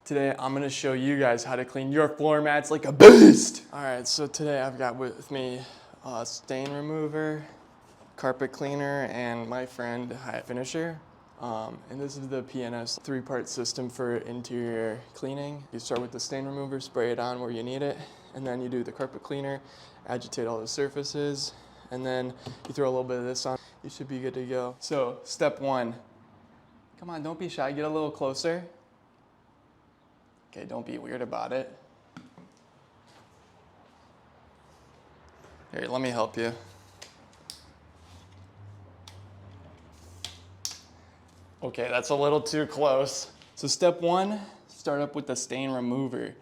Today I'm gonna show you guys how to clean your floor mats like a beast. All right, so today I've got with me a stain remover, carpet cleaner, and my friend high finisher. And this is the PNS 3-part system for interior cleaning. You start with the stain remover, spray it on where you need it, and then you do the carpet cleaner, agitate all the surfaces, and then you throw a little bit of this on. You should be good to go. So step 1, come on, don't be shy, get a little closer. Okay, don't be weird about it. Here, let me help you. Okay, that's a little too close. So step 1, start up with the stain remover.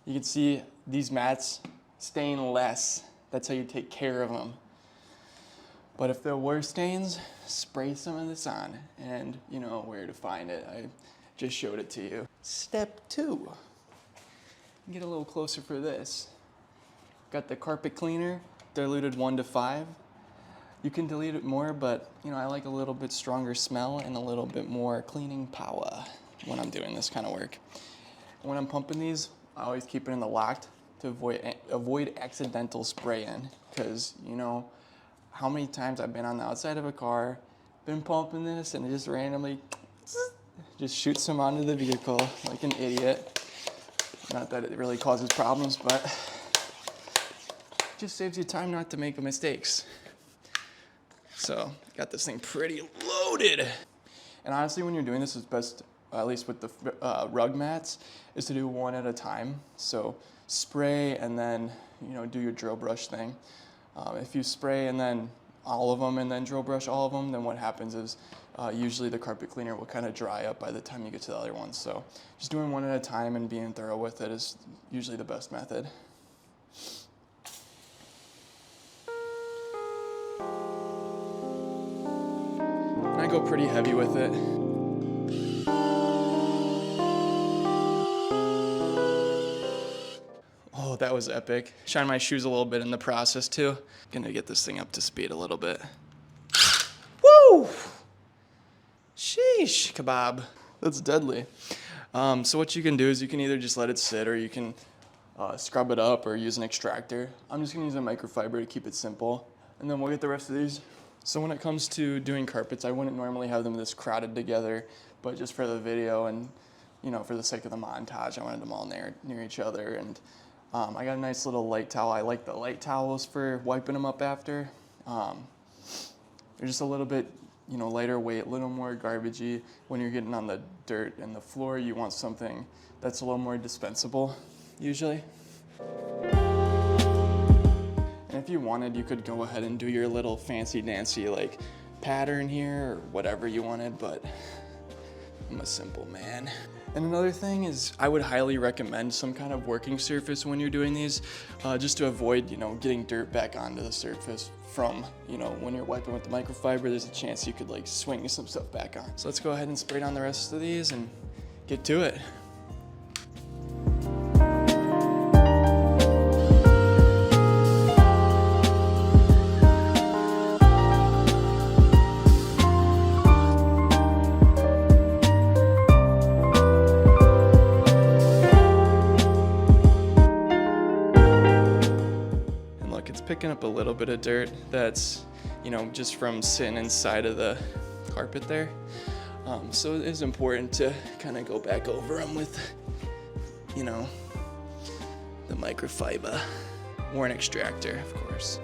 You can see these mats stain less. That's how you take care of them. But if there were stains, spray some of this on, and you know where to find it. I just showed it to you. Step 2, get a little closer for this. Got the carpet cleaner, diluted 1 to 5. You can dilute it more, but you know I like a little bit stronger smell and a little bit more cleaning power when I'm doing this kind of work. When I'm pumping these, I always keep it in the locked to avoid accidental spraying, because you know how many times I've been on the outside of a car, been pumping this, and it just randomly just shoots some onto the vehicle like an idiot. Not that it really causes problems, but it just saves you time not to make mistakes. So, got this thing pretty loaded. And honestly, when you're doing this, it's best, at least with the rug mats, is to do one at a time. So, spray and then, you know, do your drill brush thing. If you spray and then all of them and then drill brush all of them, then what happens is usually the carpet cleaner will kind of dry up by the time you get to the other ones. So, just doing one at a time and being thorough with it is usually the best method. And I go pretty heavy with it. Oh, that was epic. Shine my shoes a little bit in the process too. Gonna get this thing up to speed a little bit. Woo! Sheesh, kebab. That's deadly. So what you can do is you can either just let it sit, or you can scrub it up or use an extractor. I'm just gonna use a microfiber to keep it simple. And then we'll get the rest of these. So when it comes to doing carpets, I wouldn't normally have them this crowded together, but just for the video and, you know, for the sake of the montage, I wanted them all near each other. And I got a nice little light towel. I like the light towels for wiping them up after. They're just a little bit, you know, lighter weight, a little more garbagey. When you're getting on the dirt and the floor, you want something that's a little more dispensable, usually. And if you wanted, you could go ahead and do your little fancy-dancy like pattern here or whatever you wanted, but I'm a simple man. And another thing is I would highly recommend some kind of working surface when you're doing these, just to avoid, you know, getting dirt back onto the surface from, you know, when you're wiping with the microfiber, there's a chance you could like swing some stuff back on. So let's go ahead and spray down the rest of these and get to it. Picking up a little bit of dirt that's, you know, just from sitting inside of the carpet there. So it is important to kind of go back over them with, you know, the microfiber or an extractor, of course.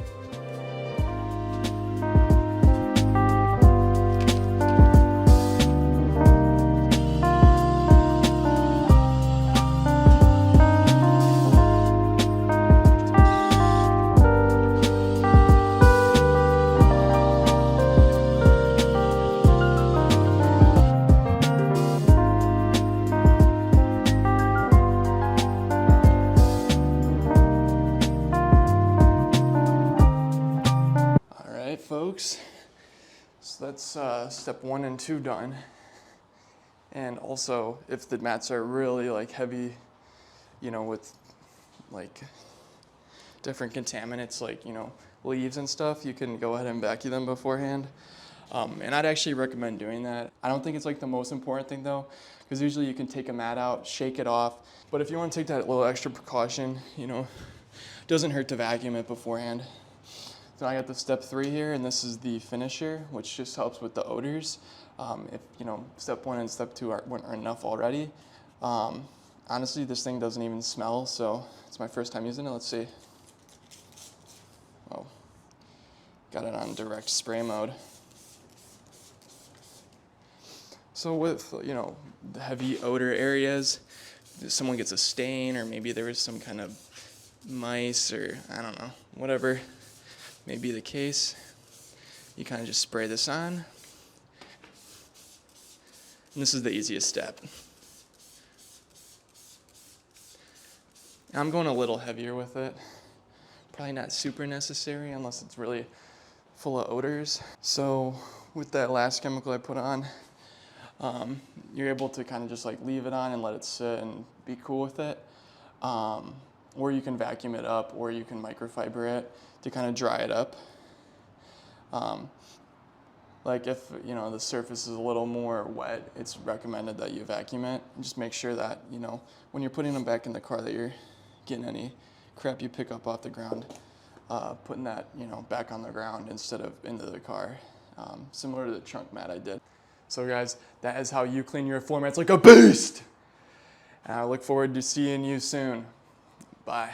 Folks, so that's step 1 and 2 done. And also, if the mats are really like heavy, you know, with like different contaminants like, you know, leaves and stuff, you can go ahead and vacuum them beforehand. And I'd actually recommend doing that. I don't think it's like the most important thing though, because usually you can take a mat out, shake it off. But if you want to take that little extra precaution, you know, it doesn't hurt to vacuum it beforehand. So I got the step 3 here, and this is the finisher, which just helps with the odors. If, you know, step 1 and step 2 weren't enough already. Honestly, this thing doesn't even smell, so it's my first time using it. Let's see. Oh, got it on direct spray mode. So with, you know, the heavy odor areas, if someone gets a stain, or maybe there was some kind of mice, or I don't know, whatever may be the case, you kind of just spray this on. And this is the easiest step. I'm going a little heavier with it. Probably not super necessary unless it's really full of odors. So with that last chemical I put on, you're able to kind of just like leave it on and let it sit and be cool with it. Or you can vacuum it up, or you can microfiber it to kind of dry it up. Like if, you know, the surface is a little more wet, it's recommended that you vacuum it. And just make sure that, you know, when you're putting them back in the car, that you're getting any crap you pick up off the ground, putting that, you know, back on the ground instead of into the car, similar to the trunk mat I did. So guys, that is how you clean your floor mats like a beast. And I look forward to seeing you soon. Bye.